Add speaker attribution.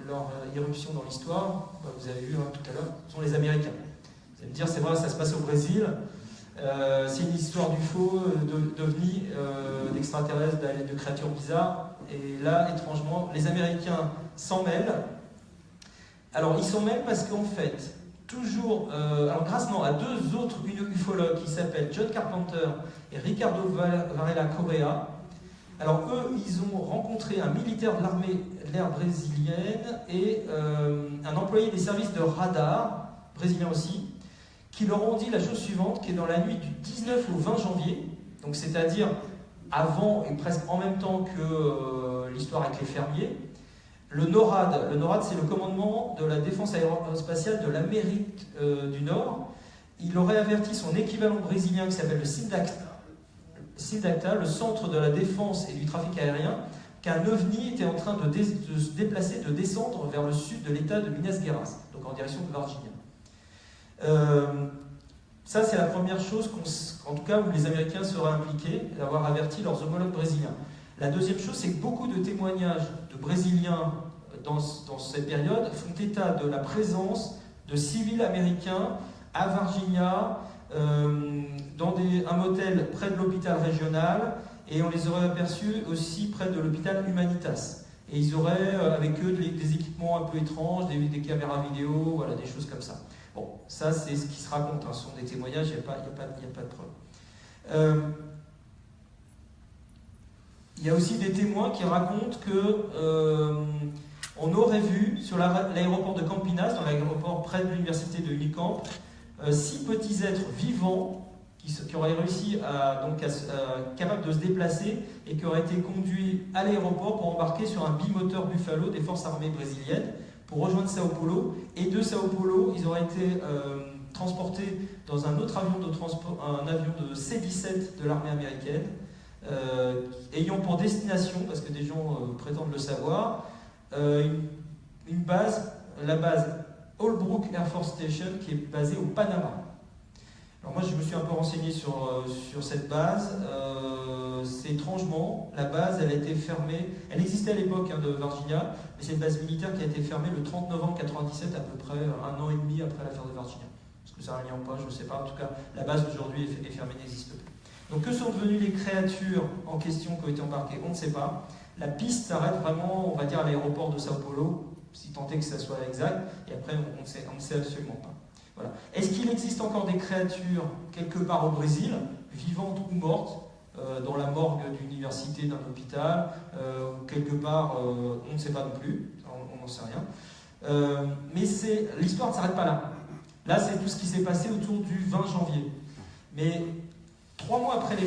Speaker 1: leur irruption dans l'histoire, vous avez vu tout à l'heure, sont les Américains. Vous allez me dire, c'est vrai, ça se passe au Brésil. C'est une histoire du faux, d'ovnis, d'extraterrestres, de créatures bizarres. Et là, étrangement, les Américains s'en mêlent. Alors, ils s'en mêlent parce qu'en fait, toujours, grâce à deux autres ufologues qui s'appellent John Carpenter et Ricardo Varela Correa. Alors, eux, ils ont rencontré un militaire de l'armée de l'air brésilienne et un employé des services de radar, brésilien aussi, qui leur ont dit la chose suivante, qui est dans la nuit du 19 au 20 janvier, donc c'est-à-dire avant et presque en même temps que l'histoire avec les fermiers, le NORAD c'est le commandement de la défense aérospatiale de l'Amérique du Nord, il aurait averti son équivalent brésilien qui s'appelle le SINDACTA, le centre de la défense et du trafic aérien, qu'un ovni était en train de se déplacer, de descendre vers le sud de l'état de Minas Gerais, donc en direction de Virginia. Ça, c'est la première chose, en tout cas, où les Américains seraient impliqués, d'avoir averti leurs homologues brésiliens. La deuxième chose, c'est que beaucoup de témoignages de Brésiliens dans cette période font état de la présence de civils américains à Virginia, dans un motel près de l'hôpital régional, et on les aurait aperçus aussi près de l'hôpital Humanitas. Et ils auraient avec eux des équipements un peu étranges, des caméras vidéo, voilà, des choses comme ça. Bon, ça c'est ce qui se raconte, ce sont des témoignages, il n'y a pas de preuves. Il y a aussi des témoins qui racontent qu'on aurait vu sur l'aéroport de Campinas, dans l'aéroport près de l'université de Unicamp, 6 petits êtres vivants qui auraient réussi capables de se déplacer et qui auraient été conduits à l'aéroport pour embarquer sur un bimoteur Buffalo des forces armées brésiliennes pour rejoindre Sao Paulo. Et de Sao Paulo, ils auraient été transportés dans un autre avion un avion de C-17 de l'armée américaine, ayant pour destination, parce que des gens prétendent le savoir, une base, la base Holbrook Air Force Station, qui est basée au Panama. Alors moi, je me suis un peu renseigné sur cette base. C'est étrangement, la base, elle a été fermée. Elle existait à l'époque de Virginia, mais c'est une base militaire qui a été fermée le 30 novembre 1997, à peu près 1 an et demi après l'affaire de Virginia. Est-ce que ça a un lien ou pas, je ne sais pas. En tout cas, la base aujourd'hui est fermée, n'existe plus. Donc que sont devenues les créatures en question qui ont été embarquées? On ne sait pas. La piste s'arrête vraiment, on va dire, à l'aéroport de Sao Paulo, si tant est que ça soit exact, et après on ne sait absolument pas. Voilà. Est-ce qu'il existe encore des créatures quelque part au Brésil, vivantes ou mortes, dans la morgue d'une université, d'un hôpital, ou quelque part, on ne sait pas non plus, on n'en sait rien. Mais l'histoire ne s'arrête pas là. Là, c'est tout ce qui s'est passé autour du 20 janvier. Mais 3 mois après les